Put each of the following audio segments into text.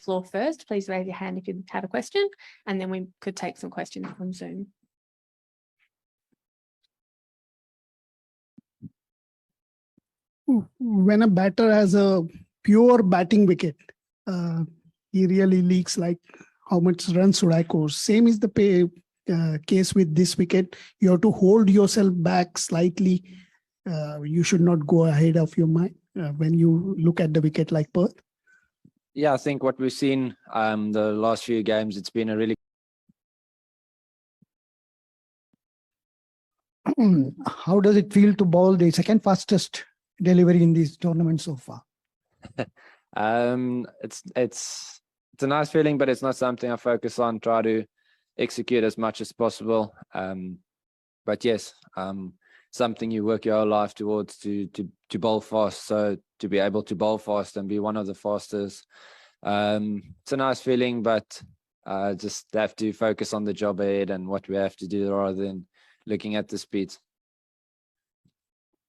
floor first, please raise your hand if you have a question, and then we could take some questions from Zoom. When a batter has a pure batting wicket, he really leaks like how much runs should I score. Same is the case with this wicket. You have to hold yourself back slightly. You should not go ahead of your mind when you look at the wicket like Perth. Yeah, I think what we've seen the last few games, it's been a really How does it feel to bowl the second fastest delivery in this tournament so far? It's a nice feeling, but it's not something I focus on. Try to execute as much as possible. But yes, something you work your whole life towards to bowl fast. So to be able to bowl fast and be one of the fastest, it's a nice feeling, but just have to focus on the job ahead and what we have to do rather than looking at the speeds.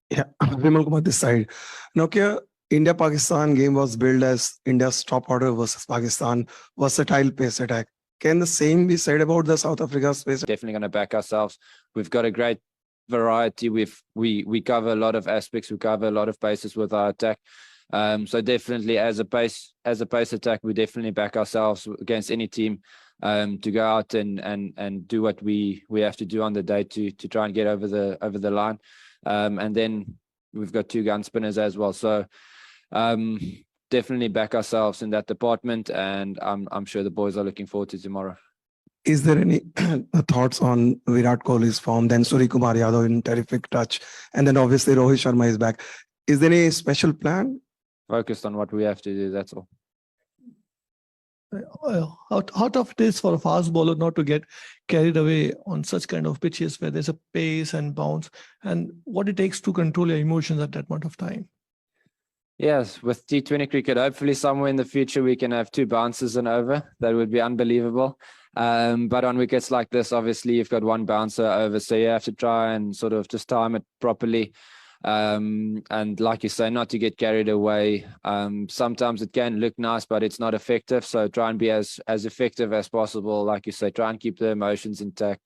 Yeah, Vimal Kumar this side. Nokia, India-Pakistan game was billed as India's top order versus Pakistan versatile pace attack. Can the same be said about the South Africa pace? Definitely going to back ourselves. We've got a great variety. We cover a lot of aspects. We cover a lot of bases with our attack. So definitely as a pace attack, we definitely back ourselves against any team to go out and do what we have to do on the day to try and get over the line. And then we've got 2 gun spinners as well. So definitely back ourselves in that department, and I'm sure the boys are looking forward to tomorrow. Is there any thoughts on Virat Kohli's form? Then Surya Kumar Yadav in terrific touch, and then obviously Rohit Sharma is back. Is there any special plan? Focused on what we have to do, that's all. How tough it is for a fast bowler not to get carried away on such kind of pitches where there's a pace and bounce, and what it takes to control your emotions at that point of time? Yes, with T20 cricket, hopefully somewhere in the future we can have 2 bounces and over. That would be unbelievable. But on wickets like this, obviously you've got 1 bouncer over, so you have to try and sort of just time it properly. And like you say, not to get carried away. Sometimes it can look nice, but it's not effective. So try and be as effective as possible. Like you say, try and keep the emotions intact.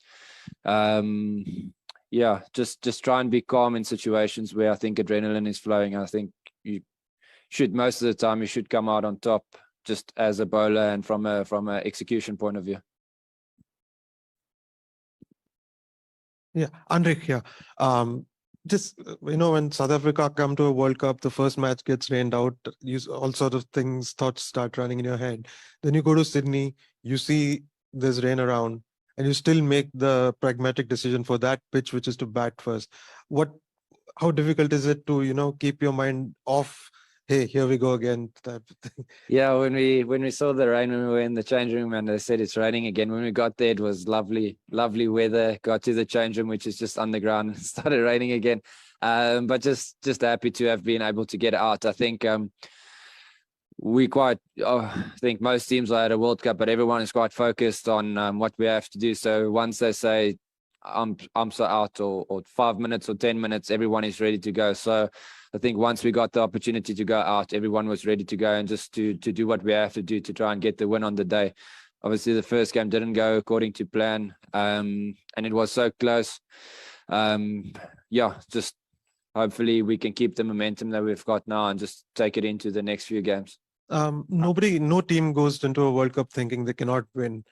Yeah, just try and be calm in situations where I think adrenaline is flowing. I think you should, most of the time, you should come out on top just as a bowler and from a execution point of view. Yeah, Anrich here. Just, when South Africa come to a World Cup, the first match gets rained out, all sort of thoughts start running in your head. Then you go to Sydney, you see there's rain around, and you still make the pragmatic decision for that pitch, which is to bat first. How difficult is it to, keep your mind off? Hey, here we go again, type of thing. Yeah, when we saw the rain, when we were in the change room and they said it's raining again, when we got there, it was lovely weather. Got to the change room, which is just underground, and started raining again. But just happy to have been able to get out. I think I think most teams are at a World Cup, but everyone is quite focused on what we have to do. So once they say I'm so out or 5 minutes or 10 minutes, everyone is ready to go. So I think once we got the opportunity to go out, everyone was ready to go and just to do what we have to do to try and get the win on the day. Obviously, the first game didn't go according to plan, and it was so close. Yeah, just hopefully we can keep the momentum that we've got now and just take it into the next few games. No team goes into a World Cup thinking they cannot win.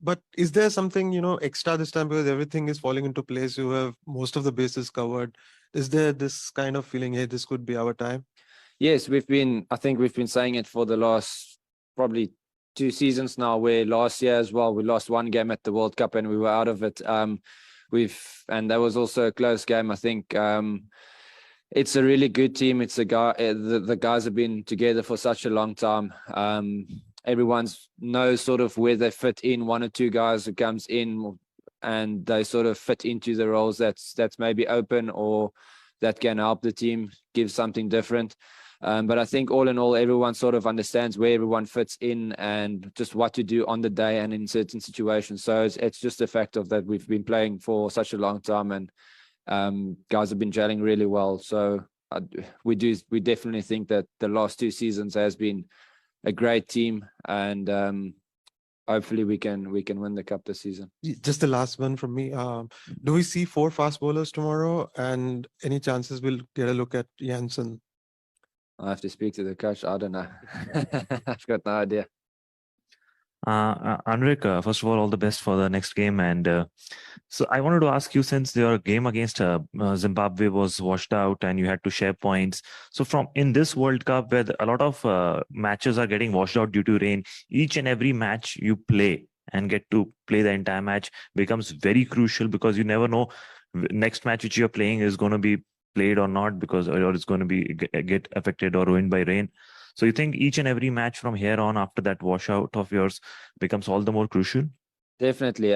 But is there something, extra this time because everything is falling into place? You have most of the bases covered. Is there this kind of feeling, hey, this could be our time? Yes, I think we've been saying it for the last probably 2 seasons now, where last year as well, we lost 1 game at the World Cup and we were out of it. And that was also a close game. I think it's a really good team. It's the guys have been together for such a long time. Everyone's knows sort of where they fit in. 1 or 2 guys who comes in and they sort of fit into the roles that's maybe open or that can help the team give something different. But I think all in all, everyone sort of understands where everyone fits in and just what to do on the day and in certain situations. So it's just the fact of that we've been playing for such a long time and guys have been gelling really well. So we definitely think that the last 2 seasons has been a great team, and hopefully we can win the cup this season. Just the last one from me. Do we see 4 fast bowlers tomorrow? And any chances we'll get a look at Jansen? I have to speak to the coach. I don't know. I've got no idea. Anrich, first of all the best for the next game. And so I wanted to ask you, since your game against Zimbabwe was washed out and you had to share points. So from in this World Cup, where a lot of matches are getting washed out due to rain, each and every match you play and get to play the entire match becomes very crucial, because you never know next match which you're playing is going to be played or not, because or it's going to be get affected or ruined by rain. So you think each and every match from here on after that washout of yours becomes all the more crucial? Definitely.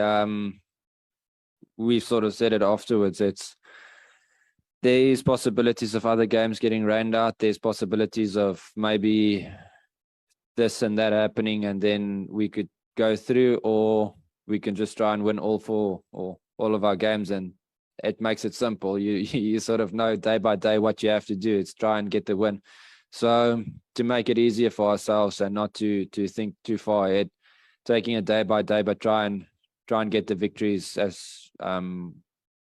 We've sort of said it afterwards. There's possibilities of other games getting rained out. There's possibilities of maybe this and that happening, and then we could go through, or we can just try and win all of our games, and it makes it simple. You sort of know day by day what you have to do. It's try and get the win. So to make it easier for ourselves and not to think too far ahead, taking it day by day, but try and get the victories as on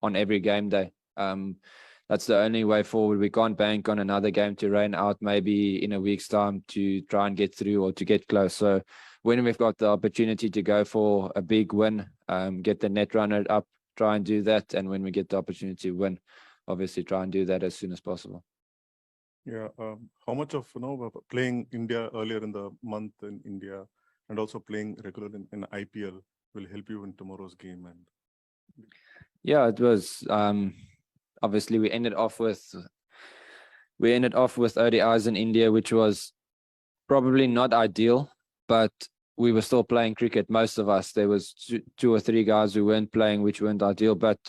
every game day. That's the only way forward. We can't bank on another game to rain out maybe in a week's time to try and get through or to get close. So when we've got the opportunity to go for a big win, get the net runner up, try and do that. And when we get the opportunity to win, obviously try and do that as soon as possible. Yeah. How much of playing India earlier in the month in India and also playing regular in IPL will help you in tomorrow's game? And yeah, it was obviously we ended off with ODIs in India, which was probably not ideal, but we were still playing cricket. Most of us, there was two or three guys who weren't playing, which weren't ideal, but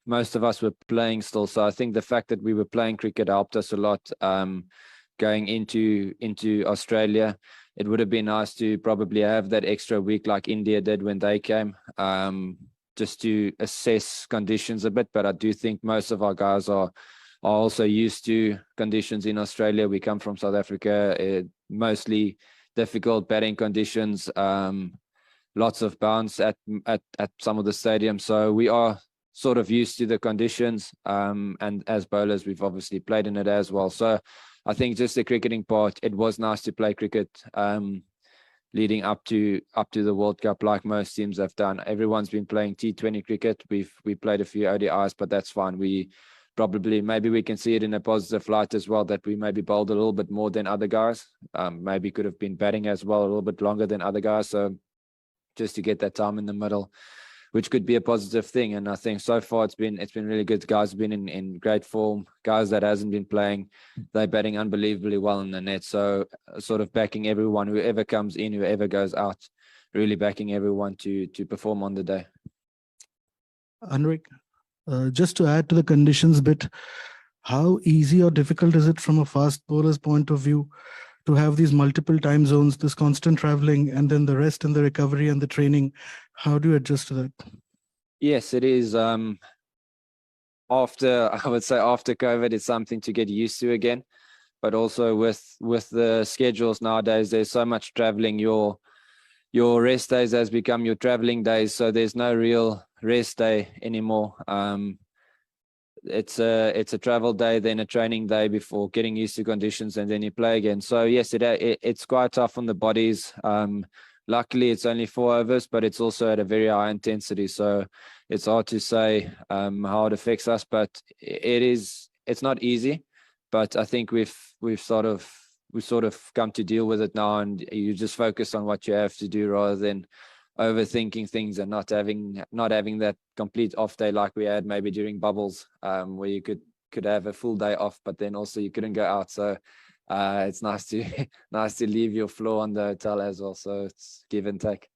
most of us were playing still. So I think the fact that we were playing cricket helped us a lot going into Australia. It would have been nice to probably have that extra week like India did when they came, just to assess conditions a bit. But I do think most of our guys are also used to conditions in Australia. We come from South Africa, mostly difficult batting conditions, lots of bounce at some of the stadiums. So we are sort of used to the conditions, and as bowlers, we've obviously played in it as well. So I think just the cricketing part, it was nice to play cricket leading up to the World Cup, like most teams have done. Everyone's been playing T20 cricket. We played a few ODIs, but that's fine. Maybe we can see it in a positive light as well, that we maybe bowled a little bit more than other guys. Maybe could have been batting as well a little bit longer than other guys. So just to get that time in the middle, which could be a positive thing. And I think so far it's been really good. Guys have been in great form. Guys that hasn't been playing, they're batting unbelievably well in the net. So sort of backing everyone, whoever comes in, whoever goes out, really backing everyone to perform on the day. Anrich, just to add to the conditions bit, how easy or difficult is it from a fast bowler's point of view to have these multiple time zones, this constant traveling, and then the rest and the recovery and the training? How do you adjust to that? Yes, it is. I would say after COVID, it's something to get used to again. But also with the schedules nowadays, there's so much traveling. Your rest days has become your traveling days, so there's no real rest day anymore. It's a travel day, then a training day before getting used to conditions, and then you play again. So yes, it's quite tough on the bodies. Luckily, it's only 4 overs, but it's also at a very high intensity. So it's hard to say how it affects us, but it's not easy. But I think we've sort of come to deal with it now, and you just focus on what you have to do rather than overthinking things and not having that complete off day like we had maybe during bubbles, where you could have a full day off, but then also you couldn't go out. So it's nice to leave your floor on the hotel as well. So it's give and take.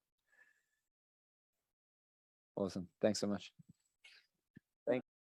Awesome. Thanks so much.